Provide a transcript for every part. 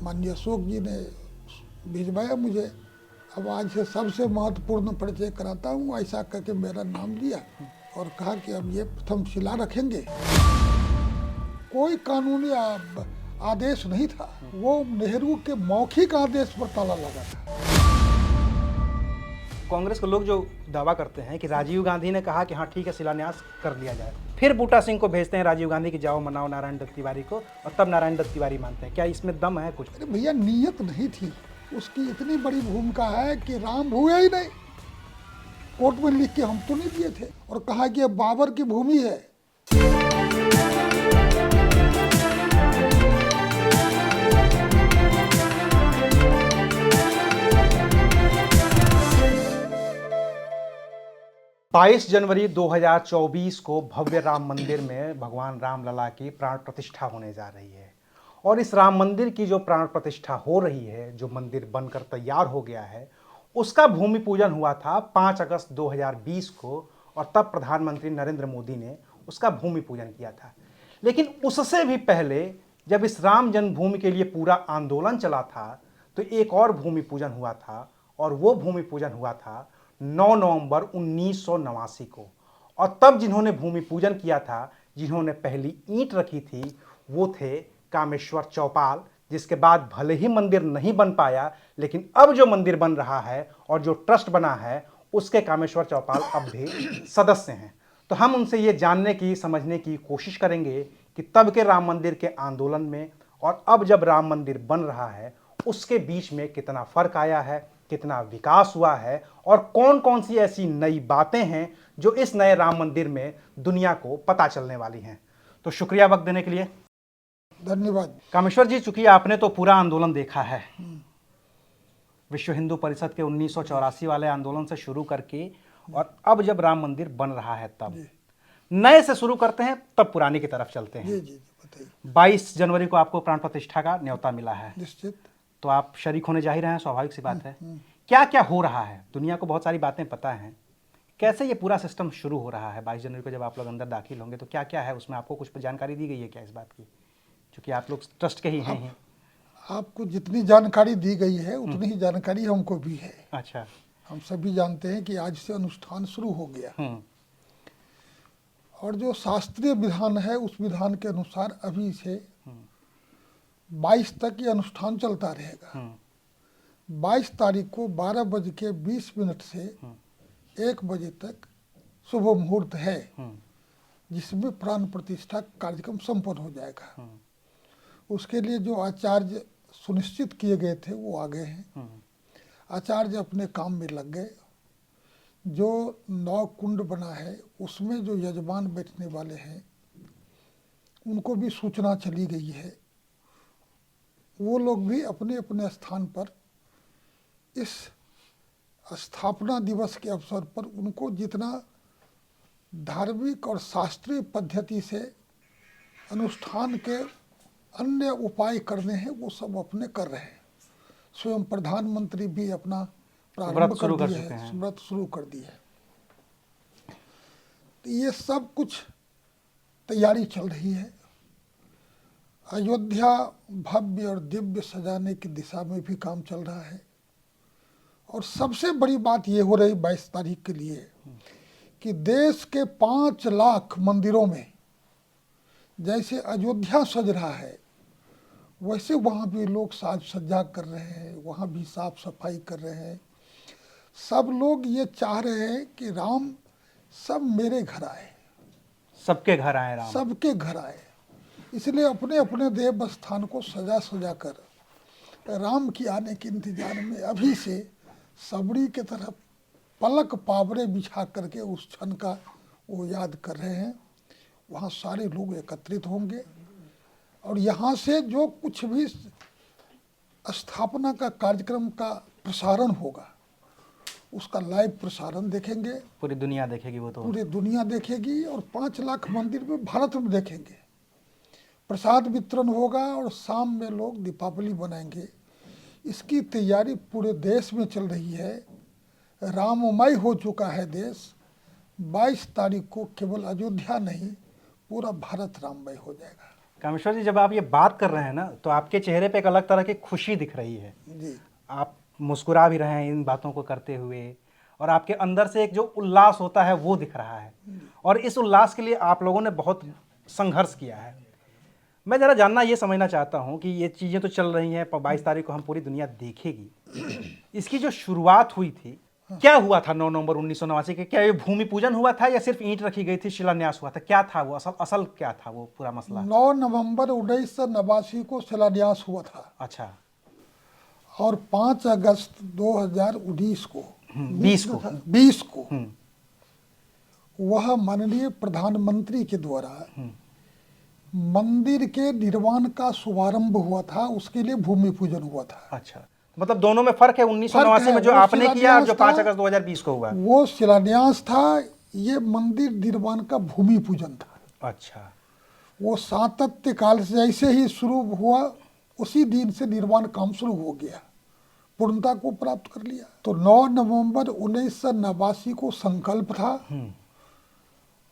माननीय अशोक जी ने भिजवाया मुझे। अब आज से सबसे महत्वपूर्ण परिचय कराता हूँ, ऐसा करके मेरा नाम लिया और कहा कि अब ये प्रथम शिला रखेंगे। कोई कानूनी आदेश नहीं था, वो नेहरू के मौखिक आदेश पर ताला लगा था। कांग्रेस के लोग जो दावा करते हैं कि राजीव गांधी ने कहा कि हाँ ठीक है शिलान्यास कर लिया जाए, फिर बूटा सिंह को भेजते हैं राजीव गांधी की जाओ मनाओ नारायण दत्त तिवारी को, और तब नारायण दत्त तिवारी मानते हैं। क्या इसमें दम है कुछ? अरे भैया, नीयत नहीं थी उसकी। इतनी बड़ी भूमिका है कि राम हुए ही नहीं, कोर्ट में लिख के हम तो नहीं दिए थे, और कहा कि ये बाबर की भूमि है। बाईस जनवरी 2024 को भव्य राम मंदिर में भगवान राम लला की प्राण प्रतिष्ठा होने जा रही है। और इस राम मंदिर की जो प्राण प्रतिष्ठा हो रही है, जो मंदिर बनकर तैयार हो गया है, उसका भूमि पूजन हुआ था 5 अगस्त 2020 को, और तब प्रधानमंत्री नरेंद्र मोदी ने उसका भूमि पूजन किया था। लेकिन उससे भी पहले जब इस राम जन्मभूमि के लिए पूरा आंदोलन चला था, तो एक और भूमि पूजन हुआ था, और वो भूमि पूजन हुआ था 9 नवंबर 1989 को। और तब जिन्होंने भूमि पूजन किया था, जिन्होंने पहली ईंट रखी थी, वो थे कामेश्वर चौपाल, जिसके बाद भले ही मंदिर नहीं बन पाया, लेकिन अब जो मंदिर बन रहा है और जो ट्रस्ट बना है, उसके कामेश्वर चौपाल अब भी सदस्य हैं। तो हम उनसे ये जानने की, समझने की कोशिश करेंगे कि तब के राम मंदिर के आंदोलन में और अब जब राम मंदिर बन रहा है, उसके बीच में कितना फर्क आया है, कितना विकास हुआ है, और कौन कौन सी ऐसी नई बातें हैं जो इस नए राम मंदिर में दुनिया को पता चलने वाली हैं। तो शुक्रिया वक्त देने के लिए। धन्यवाद। कामेश्वर जी, चूंकि आपने तो पूरा आंदोलन देखा है, विश्व हिंदू परिषद के 1984 वाले आंदोलन से शुरू करके, और अब जब राम मंदिर बन रहा है, तब नए से शुरू करते हैं, तब पुरानी की तरफ चलते हैं। जी जी बताइए। 22 जनवरी को आपको प्राण प्रतिष्ठा का न्योता मिला है, निश्चित। तो आप शरीक होने जा ही रहे हैं, स्वाभाविक सी बात है। क्या क्या हो रहा है? दुनिया को बहुत सारी बातें पता हैं, कैसे ये पूरा सिस्टम शुरू हो रहा है? 22 जनवरी को जब आप लोग अंदर दाखिल होंगे तो क्या क्या है उसमें? आपको कुछ जानकारी दी गई है क्या इस बात की, क्योंकि आप लोग ट्रस्ट के ही हैं? आपको जितनी जानकारी दी गई है उतनी ही जानकारी हमको भी है। अच्छा। हम सभी जानते हैं कि आज से अनुष्ठान शुरू हो गया, और जो शास्त्रीय विधान है उस विधान के अनुसार अभी से 22 तक ये अनुष्ठान चलता रहेगा। 22 तारीख को 12:20 से 1 बजे तक शुभ मुहूर्त है, जिसमें प्राण प्रतिष्ठा कार्यक्रम संपन्न हो जाएगा। उसके लिए जो आचार्य सुनिश्चित किए गए थे वो आ गए हैं। आचार्य अपने काम में लग गए। जो 9 कुंड बना है उसमें जो यजमान बैठने वाले हैं उनको भी सूचना चली गई है। वो लोग भी अपने अपने स्थान पर इस स्थापना दिवस के अवसर पर उनको जितना धार्मिक और शास्त्रीय पद्धति से अनुष्ठान के अन्य उपाय करने हैं वो सब अपने कर रहे हैं। स्वयं प्रधानमंत्री भी अपना प्रारंभ कर दिए हैं, व्रत शुरू कर दिए है। तो ये सब कुछ तैयारी चल रही है। अयोध्या भव्य और दिव्य सजाने की दिशा में भी काम चल रहा है। और सबसे बड़ी बात ये हो रही 22 तारीख के लिए कि देश के 5 लाख मंदिरों में जैसे अयोध्या सज रहा है, वैसे वहाँ भी लोग साज सज्जा कर रहे हैं, वहाँ भी साफ सफाई कर रहे हैं। सब लोग ये चाह रहे हैं कि राम सब मेरे घर आए, सबके घर आए राम, सबके घर आए। इसलिए अपने अपने देव स्थान को सजा सजा कर राम की आने के इंतजार में अभी से सबरी के तरफ पलक पावरे बिछा करके उस क्षण का वो याद कर रहे हैं। वहाँ सारे लोग एकत्रित होंगे और यहाँ से जो कुछ भी स्थापना का कार्यक्रम का प्रसारण होगा उसका लाइव प्रसारण देखेंगे। पूरी दुनिया देखेगी वो तो, पूरी दुनिया देखेगी। और 5 लाख मंदिर में भारत में देखेंगे। प्रसाद वितरण होगा और शाम में लोग दीपावली बनाएंगे। इसकी तैयारी पूरे देश में चल रही है। राममय हो चुका है देश। 22 तारीख को केवल अयोध्या नहीं, पूरा भारत राममय हो जाएगा। कामेश्वर जी, जब आप ये बात कर रहे हैं ना, तो आपके चेहरे पे एक अलग तरह की खुशी दिख रही है। जी। आप मुस्कुरा भी रहे हैं इन बातों को करते हुए, और आपके अंदर से एक जो उल्लास होता है वो दिख रहा है, और इस उल्लास के लिए आप लोगों ने बहुत संघर्ष किया है। मैं ज़रा जानना ये समझना चाहता हूँ कि ये चीज़ें तो चल रही हैं, 22 तारीख को हम पूरी दुनिया देखेगी, इसकी जो शुरुआत हुई थी, क्या हुआ था 9 नवंबर 1989 के? क्या ये भूमि पूजन हुआ था या सिर्फ ईंट रखी गई थी, शिलान्यास हुआ था? क्या था वो असल असल क्या था वो पूरा मसला? 9 नवंबर 1989 को शिलान्यास हुआ था, अच्छा। और 5 अगस्त 2019 को 20 को 20 को वह माननीय प्रधानमंत्री के द्वारा मंदिर के निर्माण का शुभारंभ हुआ था, उसके लिए भूमि पूजन हुआ था। अच्छा, मतलब दोनों में फर्क है। 1989 में जो वो आपने किया और जो शिलान्यास 5 था, अगस्त 2020 को हुआ। वो शिलान्यास था, ये मंदिर निर्माण का भूमि पूजन था। अच्छा। वो सातत्य काल से जैसे ही शुरू हुआ, उसी दिन से निर्माण काम शुरू हो गया, पूर्णता को प्राप्त कर लिया। तो 9 नवंबर 1989 को संकल्प था,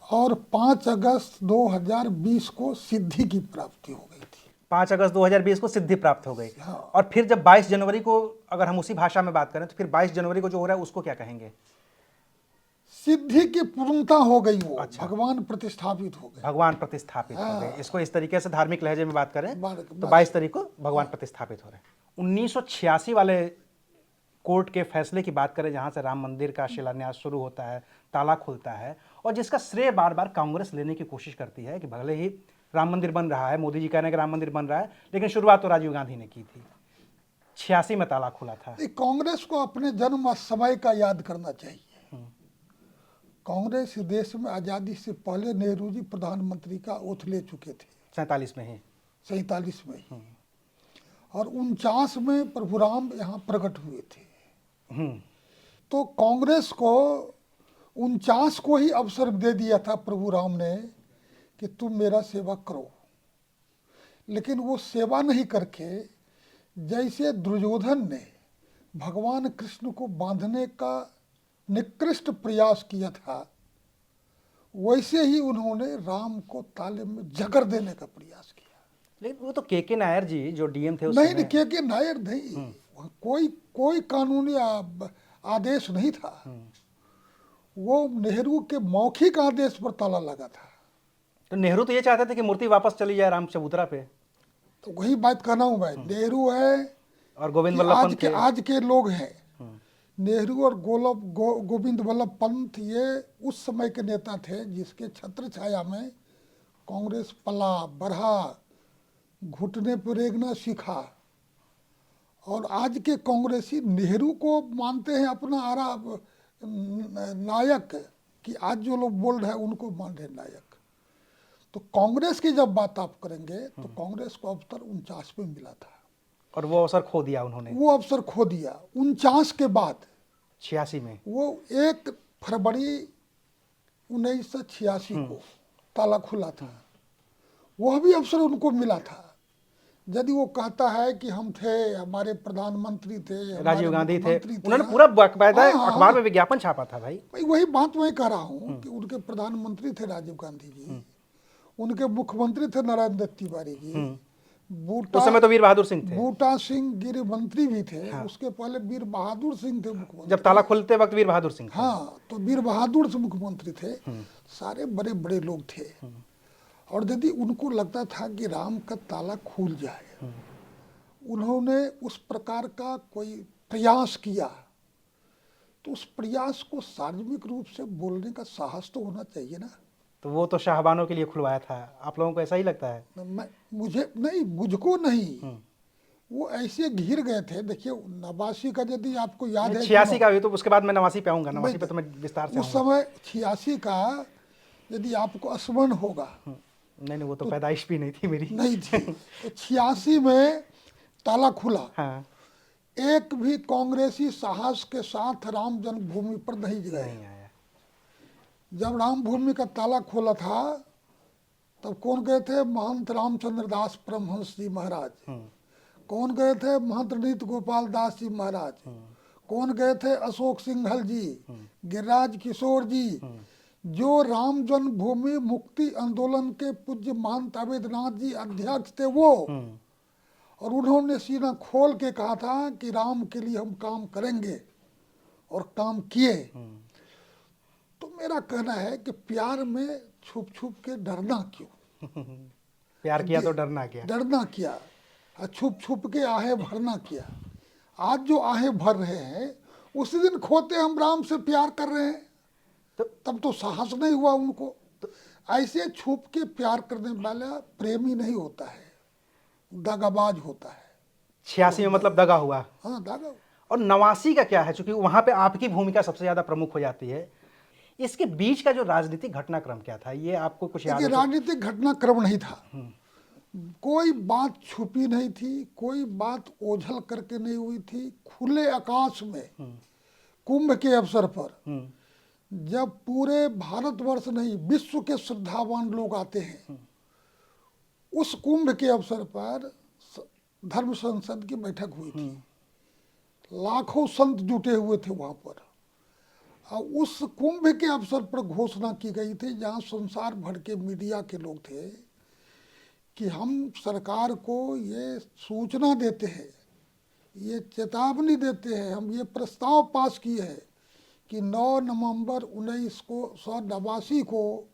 और 5 अगस्त 2020 को सिद्धि की प्राप्ति हो गई थी। 5 अगस्त 2020 को सिद्धि प्राप्त हो गई। हाँ। और फिर जब 22 जनवरी को, अगर हम उसी भाषा में बात करें, तो फिर 22 जनवरी को जो हो रहा है उसको क्या कहेंगे? सिद्धि की पूर्णता हो गई, वो अच्छा। भगवान प्रतिष्ठापित हो गए। भगवान प्रतिस्थापित हो गए। इसको इस तरीके से धार्मिक लहजे में बात करें तो 22 तारीख को भगवान प्रतिस्थापित हो रहे हैं। 1986 वाले कोर्ट के फैसले की बात करें, जहां से राम मंदिर का शिलान्यास शुरू होता है, ताला खुलता है, और जिसका श्रेय बार बार कांग्रेस लेने की कोशिश करती है कि भले ही राम मंदिर बन रहा है, मोदी जी कह रहे हैं कि राम मंदिर बन रहा है, लेकिन शुरुआत तो राजीव गांधी ने की थी। 86 में ताला खुला था। कांग्रेस को अपने जन्म समय का याद करना चाहिए। कांग्रेस देश में आज़ादी से पहले नेहरू जी प्रधानमंत्री का ओथ ले चुके थे, 47 में ही। 47 में ही, और 49 में प्रभु राम यहाँ प्रकट हुए थे। तो कांग्रेस को 49 को ही अवसर दे दिया था प्रभु राम ने कि तुम मेरा सेवा करो, लेकिन वो सेवा नहीं करके, जैसे दुर्योधन ने भगवान कृष्ण को बांधने का निकृष्ट प्रयास किया था, वैसे ही उन्होंने राम को ताले में जकड़ देने का प्रयास किया। लेकिन वो तो के नायर जी जो डीएम थे उस नहीं, समय। के नायर नहीं, कोई कानूनी आदेश नहीं था, वो नेहरू के मौखिक आदेश पर ताला लगा था। तो नेहरू तो ये चाहते थे कि मूर्ति वापस चली जाए राम चबूतरा पे। तो वही बात कहना हूँ मैं, नेहरू है और गोविंद कि वल्लभ पंत थे। आज के लोग हैं, नेहरू और गोविंद वल्लभ पंत ये उस समय के नेता थे जिसके छत्र छाया में कांग्रेस पला बढ़ा, घुटने पर रेंगना सीखा। और आज के कांग्रेसी नेहरू को मानते हैं अपना आरा नायक, कि आज जो लोग बोल रहे हैं उनको मान रहे नायक। तो कांग्रेस की जब बात आप करेंगे तो कांग्रेस को अवसर 49 में मिला था, और वो अवसर खो दिया उन्होंने। वो अवसर खो दिया। 49 के बाद 86 में वो 1 फरवरी 1986 को ताला खुला था, वह भी अवसर उनको मिला था। यदि वो कहता है कि हम थे, हमारे प्रधानमंत्री थे, राजीव गांधी थे, मुख्यमंत्री उन्होंने पूरा बाकायदा हाँ, अखबार में विज्ञापन छापा था भाई। वही बात मैं कह रहा हूँ कि उनके प्रधानमंत्री थे राजीव गांधी जी, उनके मुख्यमंत्री थे नारायण दत्त तिवारी जी, उस समय तो वीर बहादुर सिंह थे। बूटा सिंह गृह मंत्री भी थे। उसके पहले वीर बहादुर सिंह थे मुख्यमंत्री। जब ताला खुलते वक्त वीर बहादुर सिंह थे। हाँ, तो वीर बहादुर से मुख्यमंत्री थे। सारे बड़े बड़े लोग थे। और यदि उनको लगता था कि राम का ताला खुल जाए, उन्होंने उस प्रकार का कोई प्रयास किया, तो उस प्रयास को सार्वजनिक रूप से बोलने का साहस तो होना चाहिए ना। तो वो तो शाहबानों के लिए खुलवाया था, आप लोगों को ऐसा ही लगता है? मुझको नहीं, वो ऐसे घिर गए थे। देखिए 89 का यदि आपको याद है, 86 का भी, तो उसके बाद मैं 89 पे आऊंगा। 89 पे तो मैं विस्तार से उस समय 86 का यदि आपको स्मरण होगा, नहीं वो तो पैदाइश भी नहीं थी मेरी। नहीं थी। तो 86 में ताला खुला। हाँ। एक भी कांग्रेसी साहस के साथ राम जन्मभूमि पर नहीं गए। जब राम भूमि का ताला खोला था तब कौन गए थे? महंत रामचंद्र दास परमहंस जी महाराज। कौन गए थे? महंत नीत गोपाल दास जी महाराज। कौन गए थे? अशोक सिंघल जी, गिरिराज किशोर जी, जो राम जन्मभूमि मुक्ति आंदोलन के पूज्य महंत अवैधनाथ जी अध्यक्ष थे वो, और उन्होंने सीना खोल के कहा था कि राम के लिए हम काम करेंगे, और काम किए। तो मेरा कहना है कि प्यार में छुप छुप के डरना क्यों? प्यार किया तो डरना क्या? डरना क्या, और छुप छुप के आहें भरना क्या? आज जो आहें भर रहे हैं उसी दिन खोते हम राम से प्यार कर रहे हैं, तब तो साहस नहीं हुआ उनको। ऐसे छुप के प्यार करने वाला प्रेमी नहीं होता है, दगाबाज होता है। 86 में मतलब दगा हुआ। हाँ, दगा। और 89 का क्या है, चूंकि वहां पे आपकी भूमिका सबसे ज्यादा प्रमुख हो जाती है, इसके बीच का जो राजनीतिक घटनाक्रम क्या था, ये आपको कुछ याद देखिए, है? राजनीतिक घटनाक्रम नहीं था, कोई बात छुपी नहीं थी, कोई बात ओझल करके नहीं हुई थी। खुले आकाश में कुंभ के अवसर पर जब पूरे भारतवर्ष नहीं विश्व के श्रद्धावान लोग आते हैं, उस कुंभ के अवसर पर धर्म संसद की बैठक हुई थी, लाखों संत जुटे हुए थे वहां पर, और उस कुंभ के अवसर पर घोषणा की गई थी, जहां संसार भर के मीडिया के लोग थे, कि हम सरकार को ये सूचना देते हैं, ये चेतावनी देते हैं, हम ये प्रस्ताव पास किए हैं कि 9 नवंबर 1989 को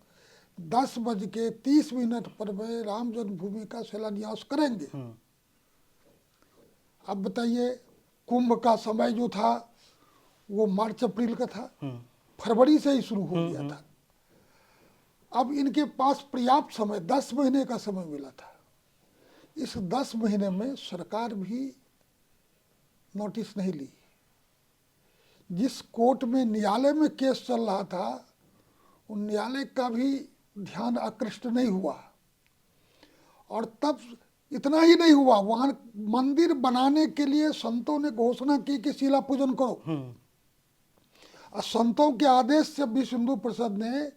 10:30 पर वे राम जन्मभूमि का शिलान्यास करेंगे। अब बताइए, कुंभ का समय जो था वो मार्च अप्रैल का था, फरवरी से ही शुरू हो गया था। अब इनके पास पर्याप्त समय 10 महीने का समय मिला था। इस 10 महीने में सरकार भी नोटिस नहीं ली। जिस कोर्ट में न्यायालय में केस चल रहा था, उन न्यायालय का भी ध्यान आकृष्ट नहीं हुआ। और तब इतना ही नहीं हुआ, वहां मंदिर बनाने के लिए संतों ने घोषणा की कि शिला पूजन करो। और संतों के आदेश से विश्व हिंदू परिषद ने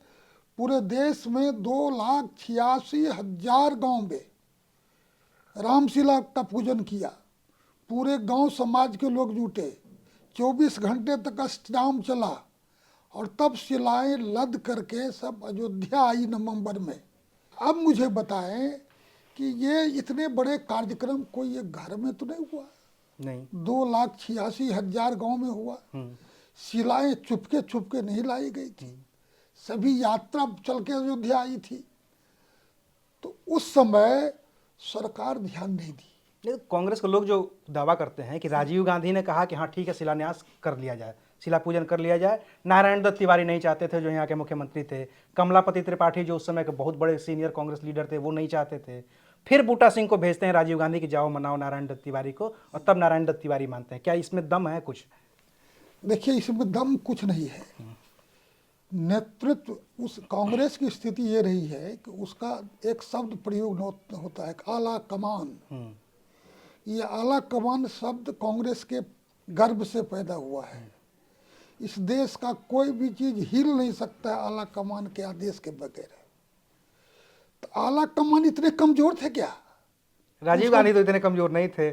पूरे देश में 2,86,000 गांव में रामशिला का पूजन किया। पूरे गांव समाज के लोग जुटे, 24 घंटे तक अष्टयाम चला, और तब शिलाएं लद करके सब अयोध्या आई नवंबर में। अब मुझे बताएं कि ये इतने बड़े कार्यक्रम कोई एक घर में तो नहीं हुआ, नहीं, 2,86,000 गांव में हुआ। शिलाएं चुपके नहीं लाई गई थी, सभी यात्रा चल के अयोध्या आई थी। तो उस समय सरकार ध्यान नहीं दी। कांग्रेस के लोग जो दावा करते हैं कि राजीव गांधी ने कहा कि हाँ ठीक है, शिलान्यास कर लिया जाए, शिला पूजन कर लिया जाए। नारायण दत्त तिवारी नहीं चाहते थे, जो यहाँ के मुख्यमंत्री थे। कमलापति त्रिपाठी जो उस समय के बहुत बड़े सीनियर कांग्रेस लीडर थे, वो नहीं चाहते थे। फिर बूटा सिंह को भेजते हैं राजीव गांधी की, जाओ मनाओ नारायण दत्त तिवारी को, और तब नारायण दत्त तिवारी मानते हैं। क्या इसमें दम है कुछ? देखिए, इसमें दम कुछ नहीं है। नेतृत्व, उस कांग्रेस की स्थिति ये रही है कि उसका एक शब्द प्रयोग होता है, आला कमान। ये आला कमान शब्द कांग्रेस के गर्भ से पैदा हुआ है। इस देश का कोई भी चीज हिल नहीं सकता है आला कमान के आदेश के बगैर। तो आला कमान इतने कमजोर थे क्या? राजीव गांधी तो इतने कमजोर नहीं थे,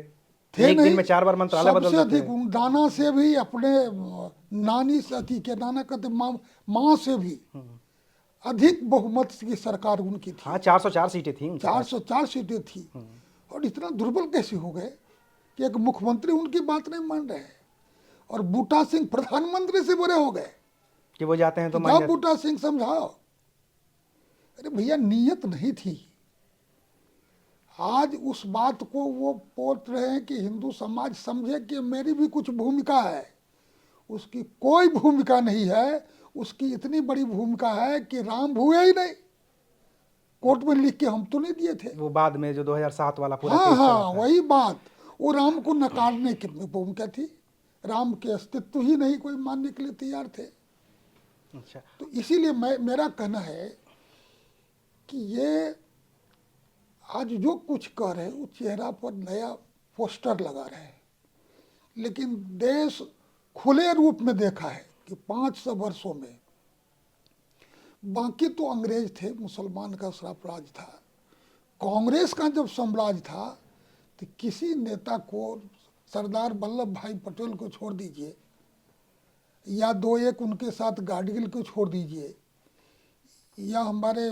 थे एक नहीं, दिन में 4 बार मंत्रालय बदल सबसे देते अधिक दाना से भी, अपने नानी से अति के नाना कहते माँ से भी अधिक बहुमत की सरकार उनकी थी। हाँ, 404 सीटें थी, 404 सीटें थी। और इतना दुर्बल कैसे हो गए कि एक मुख्यमंत्री उनकी बात नहीं मान रहे, और बूटा सिंह प्रधानमंत्री से बुरे हो गए कि वो जाते हैं तो जाओ बूटा सिंह समझाओ। अरे भैया, नीयत नहीं थी। आज उस बात को वो बोल रहे हैं कि हिंदू समाज समझे कि मेरी भी कुछ भूमिका है। उसकी कोई भूमिका नहीं है। उसकी इतनी बड़ी भूमिका है कि राम हुए ही नहीं, कोर्ट में लिख के हम तो नहीं दिए थे। वो बाद में जो 2007 वाला पूरा हाँ केस चला हाँ, था। वही बात। वो राम को नकारने की भूमिका थी। राम के अस्तित्व ही नहीं कोई मानने के लिए तैयार थे। अच्छा, तो इसीलिए मेरा कहना है कि ये आज जो कुछ कर रहे हैं, वो चेहरा पर नया पोस्टर लगा रहे हैं। लेकिन देश खुले रूप में देखा है कि 500 वर्षों में, बाकी तो अंग्रेज थे, मुसलमान का साम्राज्य था। कांग्रेस का जब साम्राज्य था तो किसी नेता को, सरदार वल्लभ भाई पटेल को छोड़ दीजिए, या 2-1 उनके साथ गाडगिल को छोड़ दीजिए, या हमारे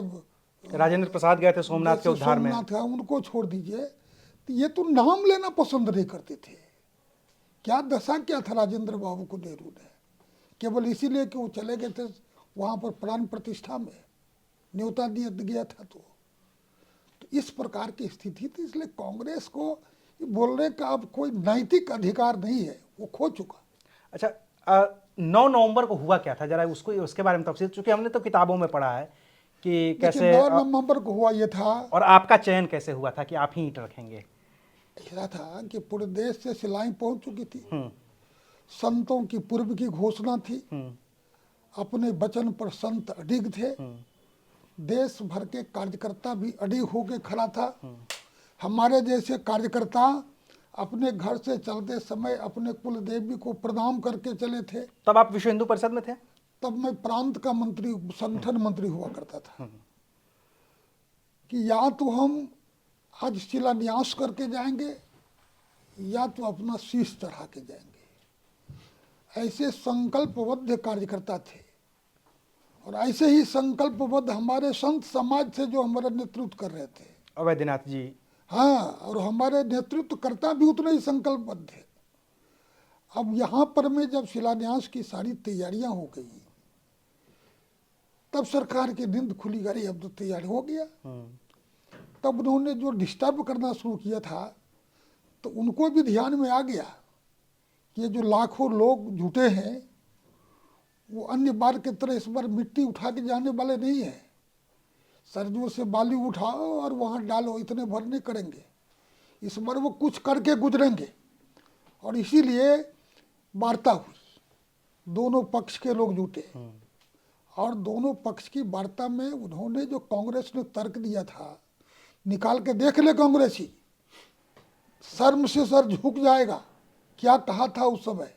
राजेंद्र प्रसाद गए थे सोमनाथ के जैसे उद्धार में। सोमनाथ का, उनको छोड़ दीजिए, तो ये तो नाम लेना पसंद नहीं करते थे। क्या दशा क्या था राजेंद्र बाबू को नेहरू ने, केवल इसीलिए कि वो चले गए थे वहाँ पर प्राण प्रतिष्ठा में, न्योता दिया गया था। तो इस प्रकार की स्थिति थी, इसलिए कांग्रेस को ये बोलने का अब कोई नैतिक अधिकार नहीं है, वो खो चुका। अच्छा, 9 नवंबर को हुआ क्या था, जरा उसको उसके बारे में तफसील, चूंकि हमने तो किताबों में पढ़ा है कि कैसे 9 नवंबर को हुआ ये था, और आपका चयन कैसे हुआ था कि आप ही ईंट रखेंगे। ऐसा था कि पूरे देश से सिलाई पहुंच चुकी थी, हम्म, संतों की पूर्व की घोषणा थी, हम्म, अपने वचन पर संत अडिग थे, देश भर के कार्यकर्ता भी अडिग होके खड़ा था। हमारे जैसे कार्यकर्ता अपने घर से चलते समय अपने कुल देवी को प्रणाम करके चले थे। तब आप विश्व हिंदू परिषद में थे? तब मैं प्रांत का मंत्री, संगठन मंत्री हुआ करता था, कि या तो हम आज शिलान्यास करके जाएंगे या तो अपना शीश चढ़ा के जाएंगे। ऐसे संकल्पबद्ध कार्यकर्ता थे, और ऐसे ही संकल्पबद्ध हमारे संत समाज थे जो हमारा नेतृत्व कर रहे थे, अवैधनाथ जी। हाँ, और हमारे नेतृत्वकर्ता भी उतने ही संकल्पबद्ध थे। अब यहाँ पर में जब शिलान्यास की सारी तैयारियां हो गई, तब सरकार की नींद खुली, गई अब तो तैयार हो गया। तब उन्होंने जो डिस्टर्ब करना शुरू किया था, तो उनको भी ध्यान में आ गया कि ये जो लाखों लोग जुटे हैं वो अन्य बार की तरह इस बार मिट्टी उठा के जाने वाले नहीं है, सरजू से बालू उठाओ और वहाँ डालो, इतने भर नहीं करेंगे। इस बार वो कुछ करके गुजरेंगे, और इसीलिए वार्ता हुई, दोनों पक्ष के लोग जुटे, और दोनों पक्ष की वार्ता में उन्होंने जो कांग्रेस ने तर्क दिया था, निकाल के देख ले कांग्रेसी, शर्म से सर झुक जाएगा। क्या कहा था उस समय?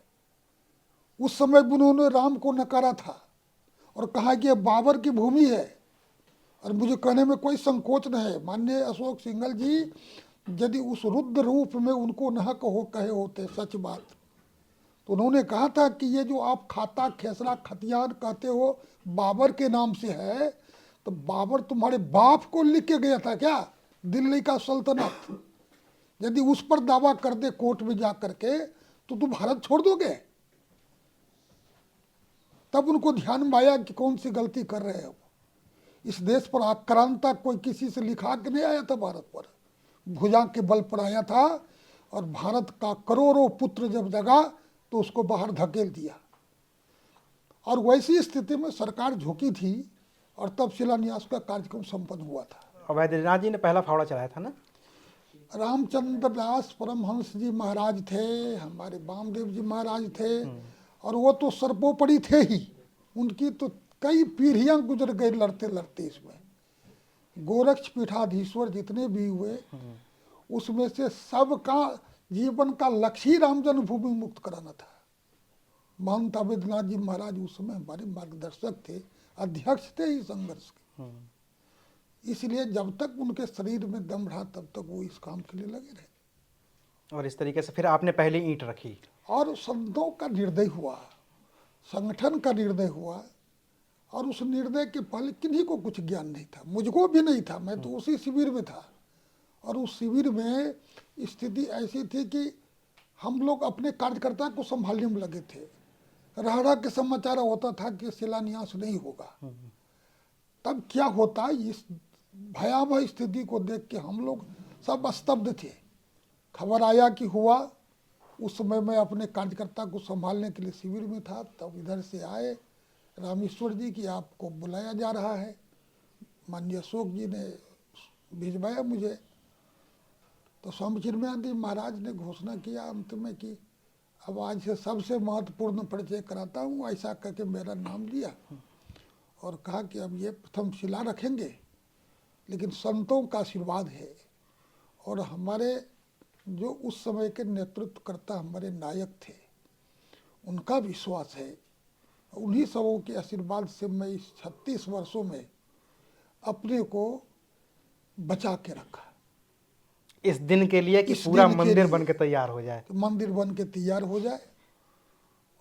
उस समय भी उन्होंने राम को नकारा था और कहा कि ये बाबर की भूमि है, और मुझे कहने में कोई संकोच नहीं है, माननीय अशोक सिंघल जी, यदि उस रुद्र रूप में उनको न कहे होते सच बात, तो उन्होंने कहा था कि ये जो आप खाता खेसरा खतियान कहते हो बाबर के नाम से है, तो बाबर तुम्हारे बाप को लिख के गया था क्या, दिल्ली का सल्तनत? यदि उस पर दावा कर दे कोर्ट में जा करके, तो तुम भारत छोड़ दोगे। तब उनको ध्यान में आया कि कौन सी गलती कर रहे हो। इस देश पर आक्रांता कोई किसी से लिखा के नहीं आया था, भारत पर भुजा के बल पर आया था, और भारत का करोड़ों पुत्र जब जगा तो उसको बाहर धकेल दिया। और वैसी स्थिति में सरकार झुकी थी, और तब शिलान्यास का कार्यक्रम संपन्न हुआ था। अवैधनाथ जी ने पहला फावड़ा चलाया था ना? रामचंद्र दास परमहंस जी महाराज थे, हमारे वामदेव जी महाराज थे, और वो तो सर्वोपरि थे ही। उनकी तो कई पीढ़ियां गुजर गई लड़ते लड़ते इसमें। गोरक्ष पीठाधीश्वर जितने भी हुए, उसमें से सबका जीवन का लक्ष्य ही राम जन्मभूमि मुक्त कराना था। महंत अवैधनाथ जी महाराज उस समय हमारे मार्गदर्शक थे, अध्यक्ष थे ही संघर्ष के। इसलिए जब तक उनके शरीर में दम रहा तब तक वो इस काम के लिए लगे रहे। और इस तरीके से फिर आपने पहले ईंट रखी। और संतों का निर्णय हुआ, संगठन का निर्णय हुआ, और उस निर्णय के पहले किन्हीं को कुछ ज्ञान नहीं था, मुझको भी नहीं था, मैं तो उसी शिविर में था। और उस शिविर में स्थिति ऐसी थी कि हम लोग अपने कार्यकर्ता को संभालने में लगे थे। रह के समाचार होता था कि शिलान्यास नहीं होगा। तब क्या होता, इस भयावह स्थिति को देख के हम लोग सब स्तब्ध थे। खबर आया कि हुआ, उस समय मैं अपने कार्यकर्ता को संभालने के लिए शिविर में था। तब इधर से आए रामेश्वर जी कि आपको बुलाया जा रहा है, माननीय अशोक जी ने भिजवाया मुझे। तो स्वामी चिन्मयानंद जी महाराज ने घोषणा किया अंत में कि अब आज से सबसे महत्वपूर्ण परिचय कराता हूँ, ऐसा करके मेरा नाम लिया, और कहा कि अब ये प्रथम शिला रखेंगे, लेकिन संतों का आशीर्वाद है, और हमारे जो उस समय के नेतृत्वकर्ता हमारे नायक थे, उनका विश्वास है। उन्हीं सबों के आशीर्वाद से मैं इस 36 वर्षों में अपने को बचा के रखा, इस दिन के लिए कि पूरा मंदिर बन के तैयार हो जाए, मंदिर बन के तैयार हो जाए।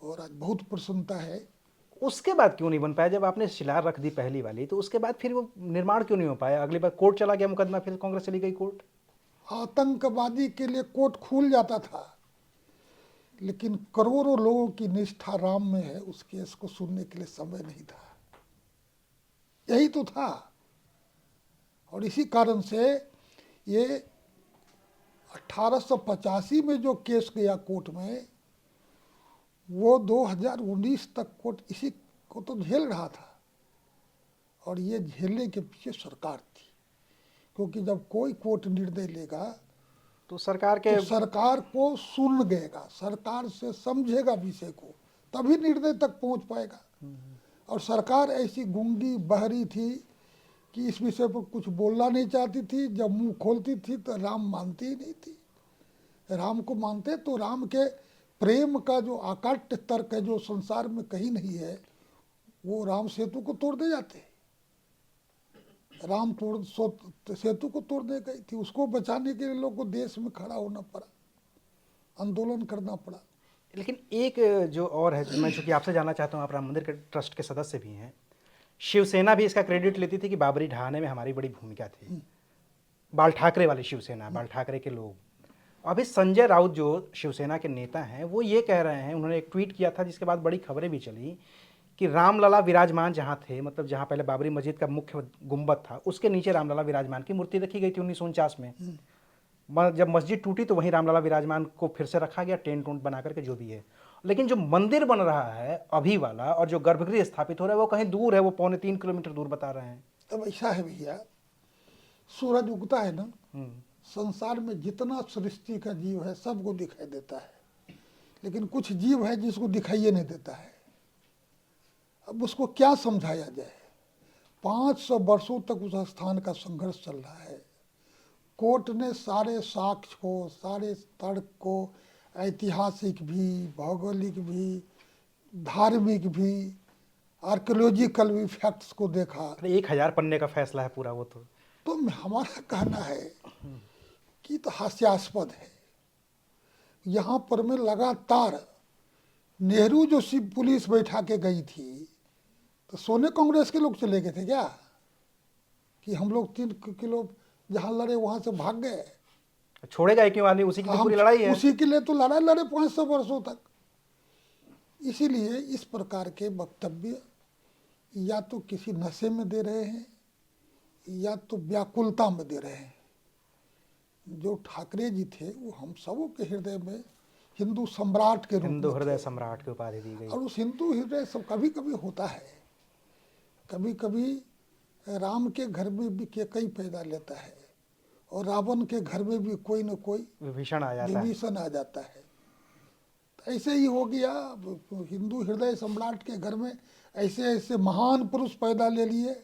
और आज बहुत प्रसन्नता है उसके बाद क्यों नहीं बन पाया? जब आपने शिला रख दी पहली वाली, तो उसके बाद फिर वो निर्माण क्यों नहीं हो पाया? अगली बार कोर्ट चला गया मुकदमा, फिर कांग्रेस चली गई कोर्ट। आतंकवादी के लिए कोर्ट खुल जाता था, लेकिन करोड़ों लोगों की निष्ठा राम में है, उस केस को सुनने के लिए समय नहीं था। यही तो था। और इसी कारण से ये 1885 में जो केस गया कोर्ट में, वो 2019 तक कोर्ट इसी को तो झेल रहा था। और ये झेलने के पीछे सरकार थी, क्योंकि जब कोई कोर्ट निर्णय लेगा तो सरकार के तो सरकार को सुन गएगा, सरकार से समझेगा विषय को, तभी निर्णय तक पहुंच पाएगा। और सरकार ऐसी गूंगी बहरी थी कि इस विषय पर कुछ बोलना नहीं चाहती थी। जब मुंह खोलती थी तो राम मानती ही नहीं थी। राम को मानते तो राम के प्रेम का जो अकाट्य तर्क है, जो संसार में कहीं नहीं है, वो राम सेतु को तोड़ दे जाते। राम सेतु को तोड़ने गई थी, उसको बचाने के लिए लोगों को देश में खड़ा होना पड़ा, आंदोलन करना पड़ा। लेकिन एक जो और है, मैं चूंकि आपसे जानना चाहता हूँ, आप राम मंदिर के ट्रस्ट के सदस्य भी हैं, शिवसेना भी इसका क्रेडिट लेती थी कि बाबरी ढहाने में हमारी बड़ी भूमिका थी। बाल ठाकरे वाली शिवसेना, बाल ठाकरे के लोग। अभी संजय राउत जो शिवसेना के नेता हैं, वो ये कह रहे हैं, उन्होंने एक ट्वीट किया था जिसके बाद बड़ी खबरें भी चली, कि रामलला विराजमान जहाँ थे, मतलब जहाँ पहले बाबरी मस्जिद का मुख्य गुंबद था, उसके नीचे रामलला विराजमान की मूर्ति रखी गई थी 1949 में। जब मस्जिद टूटी तो वहीं रामलला विराजमान को फिर से रखा गया, टेंट उंट बना करके, जो भी है। लेकिन जो मंदिर बन रहा है अभी वाला, और जो गर्भगृह स्थापित हो रहा है, वो कहीं दूर है, वो 3.25 किलोमीटर दूर बता रहे हैं। तब ऐसा है भैया, सूरज उगता है ना, संसार में जितना सृष्टि का जीव है सबको दिखाई देता है, लेकिन कुछ जीव है जिसको दिखाई नहीं देता है। अब उसको क्या समझाया जाए? 500 वर्षों तक उस स्थान का संघर्ष चल रहा है। कोर्ट ने सारे साक्ष्य को, सारे तर्क को, ऐतिहासिक भी, भौगोलिक भी, धार्मिक भी, आर्कियोलॉजिकल भी फैक्ट्स को देखा। 1000 पन्ने का फैसला है पूरा वो तो। हमारा कहना है कि तो हास्यास्पद है। यहाँ पर में लगातार नेहरू जो शिव पुलिस बैठा के गई थी, तो सोने कांग्रेस के लोग चले गए थे क्या कि हम लोग 3 किलो जहाँ लड़े वहाँ से भाग गए? छोड़ेगा क्यों आदमी? उसी की तो पूरी लड़ाई है। उसी के लिए तो लड़ाई लड़े 500 वर्षों तक। इसीलिए इस प्रकार के वक्तव्य या तो किसी नशे में दे रहे हैं या तो व्याकुलता में दे रहे हैं। जो ठाकरे जी थे वो हम सबों के हृदय में हिंदू सम्राट के रूप में, हिंदू हृदय सम्राट की उपाधि दी गई। और उस हिंदू हृदय सब कभी कभी होता है, कभी कभी राम के घर में भी कई पैदा लेता है, और रावण के घर में भी कोई न कोई विभीषण आ जाता है। विभीषण आ जाता है। तो ऐसे ही हो गया, हिंदू हृदय सम्राट के घर में ऐसे ऐसे महान पुरुष पैदा ले लिए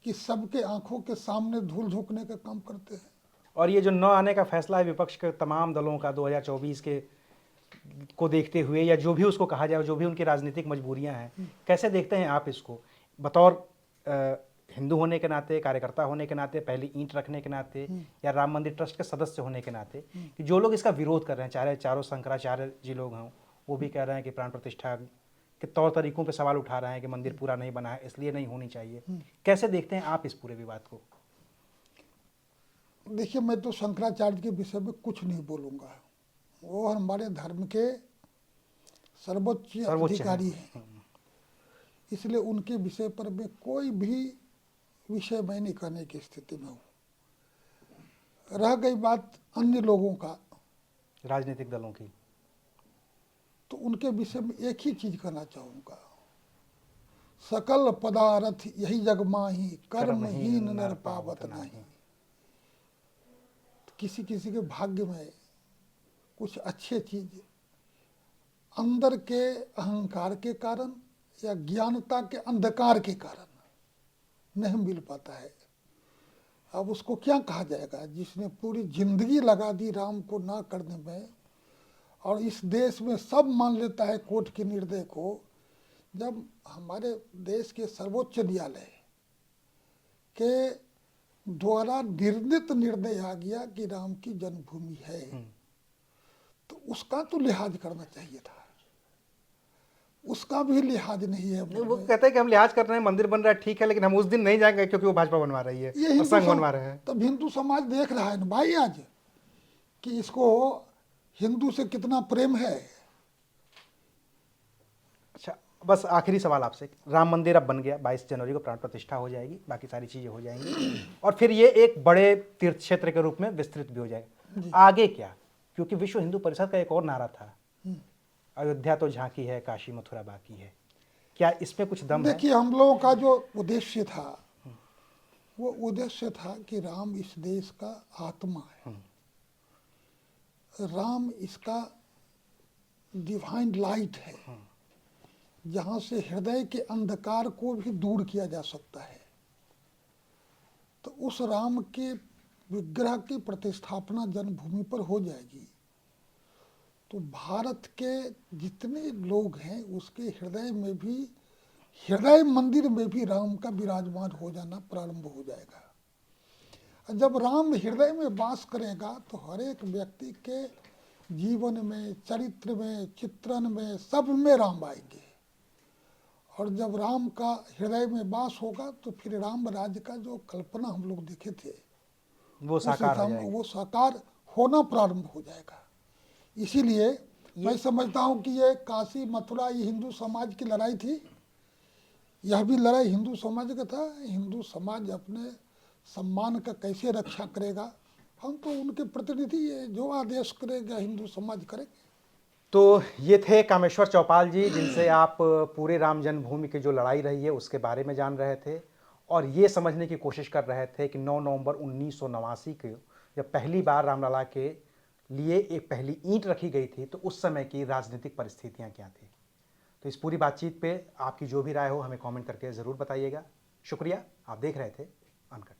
कि सबके आंखों के सामने धूल झोंकने का काम करते हैं। और ये जो न आने का फैसला है विपक्ष के तमाम दलों का 2024 के को देखते हुए, या जो भी उसको कहा जाए, जो भी उनकी राजनीतिक मजबूरियां हैं, कैसे देखते हैं आप इसको, बतौर हिंदू होने के नाते, कार्यकर्ता होने के नाते, पहली ईंट रखने के नाते, या राम मंदिर ट्रस्ट के सदस्य होने के नाते, कि जो लोग इसका विरोध कर रहे हैं, चाहे चारों शंकराचार्य जी लोग हों, वो भी कह रहे हैं कि प्राण प्रतिष्ठा के तौर तरीकों पे सवाल उठा रहे हैं कि मंदिर पूरा नहीं बना है इसलिए नहीं होनी चाहिए। कैसे देखते हैं आप इस पूरे विवाद को? देखिए, मैं तो शंकराचार्य के विषय में कुछ नहीं बोलूँगा। वो हमारे धर्म के सर्वोच्च अधिकारी हैं, इसलिए उनके विषय पर मैं कोई भी विषय मैं नहीं करने की स्थिति में हूँ। रह गई बात अन्य लोगों का, राजनीतिक दलों की, तो उनके विषय में एक ही चीज कहना चाहूँगा, सकल पदार्थ यही जग माही, कर्महीन नर पावत नहीं। किसी किसी के भाग्य में कुछ अच्छे चीज अंदर के अहंकार के कारण या ज्ञानता के अंधकार के कारण नहीं मिल पाता है। अब उसको क्या कहा जाएगा? जिसने पूरी जिंदगी लगा दी राम को ना करने में, और इस देश में सब मान लेता है कोर्ट के निर्णय को। जब हमारे देश के सर्वोच्च न्यायालय के द्वारा निर्णित निर्णय आ गया कि राम की जन्मभूमि है, तो उसका तो लिहाज करना चाहिए था। उसका भी लिहाज नहीं है। वो कहते हैं कि हम लिहाज कर रहे हैं, मंदिर बन रहा है, ठीक है, लेकिन हम उस दिन नहीं जाएंगे क्योंकि वो भाजपा बनवा रही है ये और हिंदू संघ बनवा रहे हैं। तब हिंदू समाज देख रहा है ना भाई आज कि इसको हिंदू से कितना प्रेम है। अच्छा, बस आखिरी सवाल आपसे, राम मंदिर अब बन गया, 22 जनवरी को प्राण प्रतिष्ठा हो जाएगी, बाकी सारी चीजें हो जाएंगी और फिर ये एक बड़े तीर्थ क्षेत्र के रूप में विस्तृत भी हो जाएगा। आगे क्या? क्योंकि विश्व हिंदू परिषद का एक और नारा था, अयोध्या तो झांकी है, काशी मथुरा बाकी है। क्या इसमें कुछ दम है? देखिए, हम लोगों का जो उद्देश्य था वो उद्देश्य था कि राम इस देश का आत्मा है, राम इसका डिवाइन लाइट है, जहाँ से हृदय के अंधकार को भी दूर किया जा सकता है। तो उस राम के विग्रह की प्रतिस्थापना जन्मभूमि पर हो जाएगी तो भारत के जितने लोग हैं उसके हृदय में भी, हृदय मंदिर में भी राम का विराजमान हो जाना प्रारंभ हो जाएगा। जब राम हृदय में वास करेगा तो हर एक व्यक्ति के जीवन में, चरित्र में, चित्रण में, सब में राम आएंगे। और जब राम का हृदय में वास होगा तो फिर राम राज्य का जो कल्पना हम लोग देखे थे वो साकार हो जाएगी। वो साकार होना प्रारंभ हो जाएगा। इसीलिए मैं समझता हूँ कि ये काशी मथुरा ये हिंदू समाज की लड़ाई थी, यह भी लड़ाई हिंदू समाज का था। हिंदू समाज अपने सम्मान का कैसे रक्षा करेगा, हम तो उनके प्रतिनिधि है, जो आदेश करेगा हिंदू समाज करेगा। तो ये थे कामेश्वर चौपाल जी, जिनसे आप पूरे राम जन्मभूमि की जो लड़ाई रही है उसके बारे में जान रहे थे और ये समझने की कोशिश कर रहे थे कि 9 नवंबर 1989 को जब पहली बार रामलला के लिए एक पहली ईंट रखी गई थी तो उस समय की राजनीतिक परिस्थितियां क्या थी। तो इस पूरी बातचीत पे आपकी जो भी राय हो हमें कमेंट करके ज़रूर बताइएगा। शुक्रिया, आप देख रहे थे अनकट।